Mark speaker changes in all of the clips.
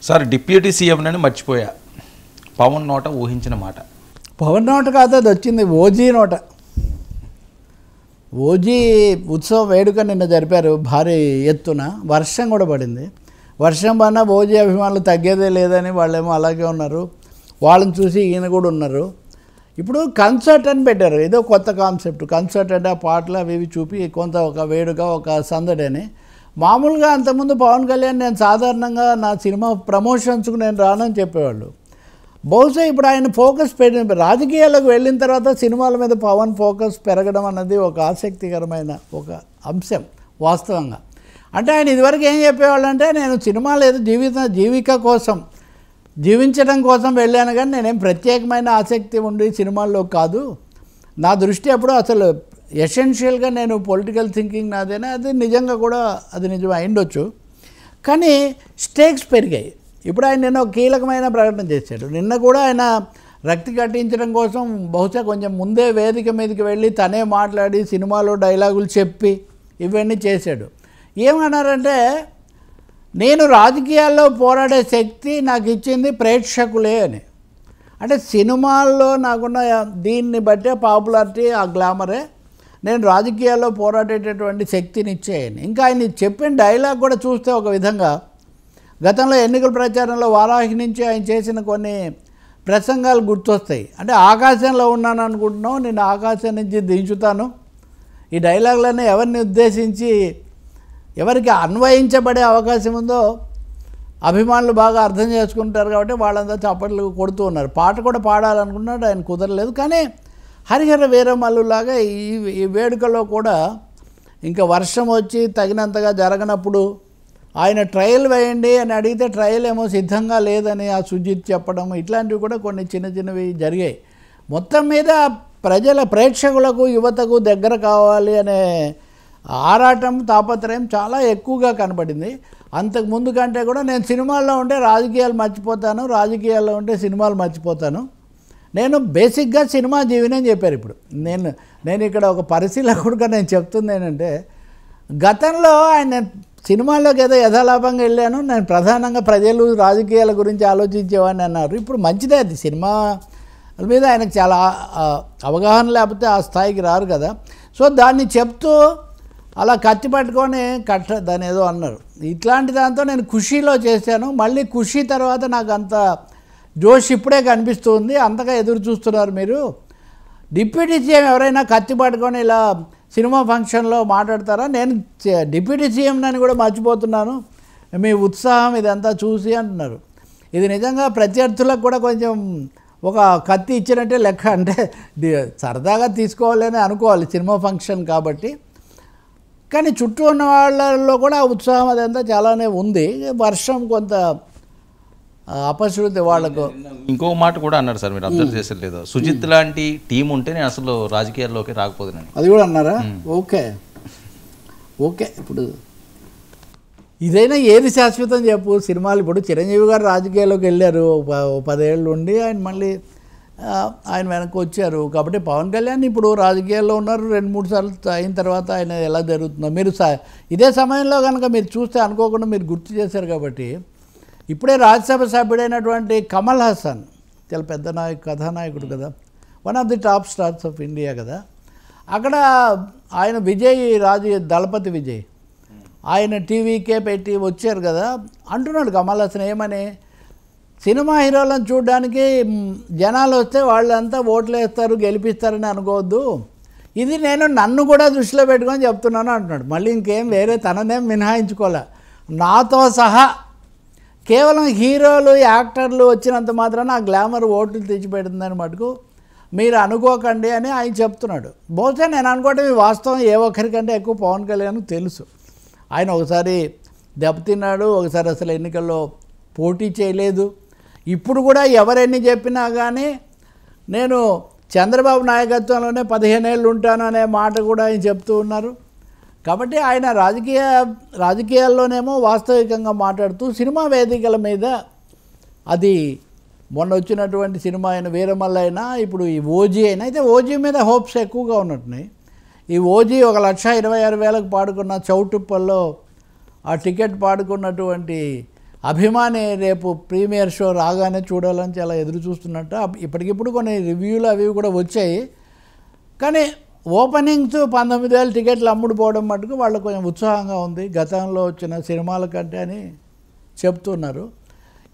Speaker 1: Sir deputy CM అని మర్చిపోయా, పవన్ నోట ఊహించిన మాట.
Speaker 2: పవన్ నోట కాదు, అది వచ్చింది ఓజీ నోట. ఓజీ ఉత్సవ వేడుక నిన్న జరిపారు భారీ ఎత్తున. వర్షం కూడా పడింది. వర్షం పడినా ఓజీ అభిమానులు తగ్గేదే లేదని వాళ్ళేమో అలాగే ఉన్నారు. వాళ్ళని చూసి ఈయన కూడా ఉన్నారు. ఇప్పుడు కన్సర్ట్ అని పెట్టారు, ఏదో కొత్త కాన్సెప్ట్. కన్సర్ట్ అంటే ఆ పాటలు అవి ఇవి చూపి కొంత ఒక వేడుక, ఒక సందడి అని. మామూలుగా అంతకుముందు పవన్ కళ్యాణ్ నేను సాధారణంగా నా సినిమా ప్రమోషన్స్కు నేను రానని చెప్పేవాళ్ళు. బహుశా ఇప్పుడు ఆయన ఫోకస్ రాజకీయాలకు వెళ్ళిన తర్వాత సినిమాల మీద పవన్ ఫోకస్ పెరగడం అన్నది ఒక ఆసక్తికరమైన ఒక అంశం వాస్తవంగా. అంటే ఆయన ఇదివరకు ఏం చెప్పేవాళ్ళు అంటే, నేను సినిమాలు ఏదో జీవిక కోసం జీవించడం కోసం వెళ్ళాను, కానీ నేనేం ప్రత్యేకమైన ఆసక్తి ఉండి సినిమాల్లో కాదు. నా దృష్టి అప్పుడు అసలు ఎసెన్షియల్గా నేను పొలిటికల్ థింకింగ్ నాదేనా, అది నిజంగా కూడా అది నిజం అయిండొచ్చు. కానీ స్టేక్స్ పెరిగాయి. ఇప్పుడు ఆయన నిన్న ఒక కీలకమైన ప్రకటన చేశాడు. నిన్న కూడా ఆయన రక్తి కట్టించడం కోసం బహుశా కొంచెం ముందే వేదిక మీదకి వెళ్ళి తనే మాట్లాడి సినిమాలో డైలాగులు చెప్పి ఇవన్నీ చేశాడు. ఏమన్నారంటే, నేను రాజకీయాల్లో పోరాడే శక్తి నాకు ఇచ్చింది ప్రేక్షకులే అని. అంటే సినిమాల్లో నాకున్న దీన్ని బట్టే పాపులారిటీ, ఆ గ్లామరే నేను రాజకీయాల్లో పోరాడేటటువంటి శక్తిని ఇచ్చేయని. ఇంకా ఆయన చెప్పిన డైలాగ్ కూడా చూస్తే ఒక విధంగా గతంలో ఎన్నికల ప్రచారంలో వారాహి నుంచి ఆయన చేసిన కొన్ని ప్రసంగాలు గుర్తొస్తాయి. అంటే ఆకాశంలో ఉన్నాను అనుకుంటున్నావు, నేను ఆకాశం నుంచి దించుతాను. ఈ డైలాగులన్నీ ఎవరిని ఉద్దేశించి ఎవరికి అన్వయించబడే అవకాశం ఉందో అభిమానులు బాగా అర్థం చేసుకుంటారు కాబట్టి వాళ్ళంతా చప్పట్లు కొడుతూ ఉన్నారు. పాట కూడా పాడాలనుకున్నాడు, ఆయన కుదరలేదు. కానీ హరిహర వీరమల్లులాగా ఈ వేడుకలో కూడా ఇంకా వర్షం వచ్చి తగినంతగా జరగనప్పుడు ఆయన ట్రయల్ వేయండి అని అడిగితే ట్రయల్ ఏమో సిద్ధంగా లేదని ఆ సుజిత్ చెప్పడం, ఇట్లాంటివి కూడా కొన్ని చిన్న చిన్నవి జరిగాయి. మొత్తం మీద ప్రేక్షకులకు యువతకు దగ్గర కావాలి అనే ఆరాటం, తాపత్రయం చాలా ఎక్కువగా కనపడింది. అంతకుముందు కంటే కూడా నేను సినిమాల్లో ఉంటే రాజకీయాలు మర్చిపోతాను, రాజకీయాల్లో ఉంటే సినిమాలు మర్చిపోతాను, నేను బేసిక్గా సినిమా జీవిని అని చెప్పారు. ఇప్పుడు నేను ఇక్కడ ఒక పరిశీలకుడుగా నేను చెప్తుంది ఏంటంటే, గతంలో ఆయన సినిమాల్లోకి ఏదో యథాలాభంగా వెళ్ళాను, నేను ప్రధానంగా ప్రజలు రాజకీయాల గురించి ఆలోచించేవాడిని అన్నారు. ఇప్పుడు మంచిదే, అది సినిమా మీద ఆయనకు చాలా అవగాహన లేకపోతే ఆ స్థాయికి రారు కదా. సో దాన్ని చెప్తూ అలా కత్తి పట్టుకొని దాన్ని ఏదో అన్నారు. ఇట్లాంటి దాంతో నేను ఖుషీలో చేశాను, మళ్ళీ ఖుషీ తర్వాత నాకు అంత జోష్ ఇప్పుడే కనిపిస్తుంది, అంతగా ఎదురు చూస్తున్నారు మీరు. డిప్యూటీ సీఎం ఎవరైనా కత్తి పట్టుకొని ఇలా సినిమా ఫంక్షన్లో మాట్లాడతారా? నేను డిప్యూటీ సీఎం అని కూడా మర్చిపోతున్నాను మీ ఉత్సాహం ఇదంతా చూసి అంటున్నారు. ఇది నిజంగా ప్రత్యర్థులకు కూడా కొంచెం ఒక కత్తి ఇచ్చినట్టే లెక్క. అంటే సరదాగా తీసుకోవాలని అనుకోవాలి సినిమా ఫంక్షన్ కాబట్టి. కానీ చుట్టూ ఉన్న వాళ్ళలో కూడా ఉత్సాహం అదంతా చాలానే ఉంది. వర్షం కొంత అపశృతి వాళ్ళకు.
Speaker 1: ఇంకో మాట కూడా అన్నారు సార్, మీరు అబ్జర్వ్ చేసేది లేదు, సుజిత్ లాంటి టీం ఉంటే నేను అసలు రాజకీయాల్లోకి రాకపోతున్నాను,
Speaker 2: అది కూడా అన్నారా? ఓకే. ఇప్పుడు ఇదైనా ఏది శాశ్వతం చెప్పు. సినిమాలు ఇప్పుడు చిరంజీవి గారు రాజకీయాల్లోకి వెళ్ళారు, 10 ఏళ్ళు ఉండి ఆయన మళ్ళీ ఆయన వెనక్కి వచ్చారు. కాబట్టి పవన్ కళ్యాణ్ ఇప్పుడు రాజకీయాల్లో ఉన్నారు, 2-3 సార్లు అయిన తర్వాత ఆయన ఎలా జరుగుతుందో మీరు ఇదే సమయంలో కనుక మీరు చూస్తే అనుకోకుండా మీరు గుర్తు చేశారు. కాబట్టి ఇప్పుడే రాజ్యసభ సభ్యుడైనటువంటి కమల్ హాసన్ చాలా పెద్ద కథానాయకుడు కదా, one of the top stars of India కదా. అక్కడ ఆయన దళపతి విజయ్ ఆయన టీవీకే పెట్టి వచ్చారు కదా. అంటున్నాడు కమల్ హాసన్ ఏమని, సినిమా హీరోలను చూడడానికి జనాలు వస్తే వాళ్ళంతా ఓట్లు వేస్తారు, గెలిపిస్తారని అనుకోవద్దు, ఇది నన్ను కూడా దృష్టిలో పెట్టుకొని చెప్తున్నాను అంటున్నాడు. మళ్ళీ ఇంకేం వేరే తననేం మినహాయించుకోలే, నాతో సహా కేవలం హీరోలు యాక్టర్లు వచ్చినంత మాత్రాన ఆ గ్లామర్ ఓట్లు తెచ్చిపెడుతుందని మటుకు మీరు అనుకోకండి అని ఆయన చెప్తున్నాడు. బహుశా నేను అనుకోవటం ఈ వాస్తవం ఏ ఒక్కరికంటే ఎక్కువ పవన్ కళ్యాణ్ తెలుసు. ఆయన ఒకసారి దెబ్బతిన్నాడు, ఒకసారి అసలు ఎన్నికల్లో పోటీ చేయలేదు. ఇప్పుడు కూడా ఎవరెన్ని చెప్పినా కానీ నేను చంద్రబాబు నాయకత్వంలోనే 15 ఏళ్ళు ఉంటాను అనే మాట కూడా ఆయన చెప్తూ ఉన్నారు. కాబట్టి ఆయన రాజకీయాల్లోనేమో వాస్తవికంగా మాట్లాడుతూ సినిమా వేదికల మీద, అది మొన్న వచ్చినటువంటి సినిమా అయిన వీరమల్ల అయినా ఇప్పుడు ఈ ఓజీ అయినా, అయితే ఓజీ మీద హోప్స్ ఎక్కువగా ఉన్నట్టున్నాయి. ఈ ఓజీ 1,26,000 పాడుకున్న చౌటుప్పల్లో ఆ టికెట్ పాడుకున్నటువంటి అభిమాని రేపు ప్రీమియర్ షో రాగానే చూడాలని చాలా ఎదురు చూస్తున్నట్టు. ఇప్పటికిప్పుడు కొన్ని రివ్యూలు అవి కూడా వచ్చాయి. కానీ ఓపెనింగ్స్ 19,000 టికెట్లు అమ్ముడుపోవడం మటుకు వాళ్ళకు కొంచెం ఉత్సాహంగా ఉంది గతంలో వచ్చిన సినిమాల కంటే అని చెప్తున్నారు.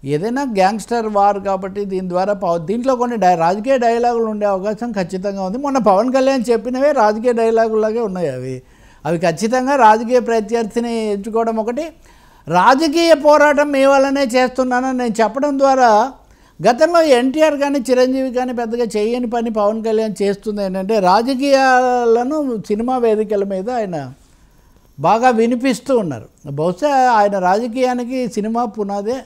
Speaker 2: ఏదైనా గ్యాంగ్స్టర్ వార్ కాబట్టి దీని ద్వారా దీంట్లో కొన్ని రాజకీయ డైలాగులు ఉండే అవకాశం ఖచ్చితంగా ఉంది. మొన్న పవన్ కళ్యాణ్ చెప్పినవే రాజకీయ డైలాగులాగే ఉన్నాయి. అవి ఖచ్చితంగా రాజకీయ ప్రత్యర్థిని ఎంచుకోవడం ఒకటి, రాజకీయ పోరాటం మీ వల్లనే చేస్తున్నానని నేను చెప్పడం ద్వారా గతంలో ఎన్టీఆర్ కానీ చిరంజీవి కానీ పెద్దగా చేయని పని పవన్ కళ్యాణ్ చేస్తుంది ఏంటంటే రాజకీయాలను సినిమా వేదికల మీద ఆయన బాగా వినిపిస్తూ ఉన్నారు. బహుశా ఆయన రాజకీయానికి సినిమా పునాదే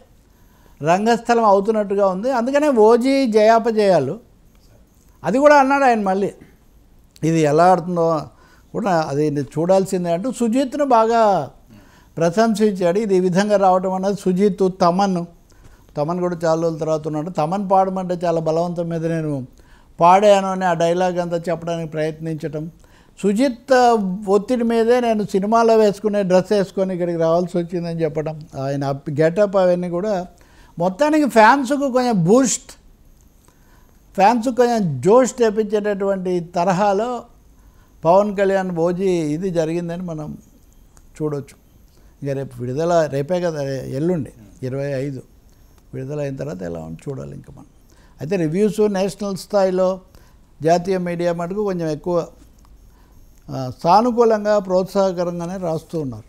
Speaker 2: రంగస్థలం అవుతున్నట్టుగా ఉంది. అందుకనే ఓజీ జయాపజయాలు అది కూడా అన్నాడు ఆయన. మళ్ళీ ఇది ఎలా ఆడుతుందో కూడా అది చూడాల్సిందే అంటూ సుజిత్ను బాగా ప్రశంసించాడు. ఇది ఈ విధంగా రావడం అన్నది సుజిత్ తమన్ కూడా చాలా రోజుల తర్వాత ఉన్నాడు. తమన్ పాడమంటే చాలా బలవంతం మీద నేను పాడాను అని ఆ డైలాగ్ అంతా చెప్పడానికి ప్రయత్నించటం, సుజిత్ ఒత్తిడి మీదే నేను సినిమాలో వేసుకునే డ్రెస్ వేసుకొని ఇక్కడికి రావాల్సి వచ్చిందని చెప్పడం, ఆయన గెటప్ అవన్నీ కూడా మొత్తానికి ఫ్యాన్స్కు కొంచెం బూస్ట్, ఫ్యాన్స్కు కొంచెం జోష్ తెప్పించేటటువంటి తరహాలో పవన్ కళ్యాణ్ ఓజీ ఇది జరిగిందని మనం చూడవచ్చు. ఇక రేపు విడుదల రేపే కదా, ఎల్లుండి 25 విడుదల అయిన తర్వాత ఎలా ఉంది చూడాలి ఇంకా మనం. అయితే రివ్యూస్ నేషనల్ స్థాయిలో జాతీయ మీడియా మటుకు కొంచెం ఎక్కువ సానుకూలంగా ప్రోత్సాహకరంగానే రాస్తూ ఉన్నారు.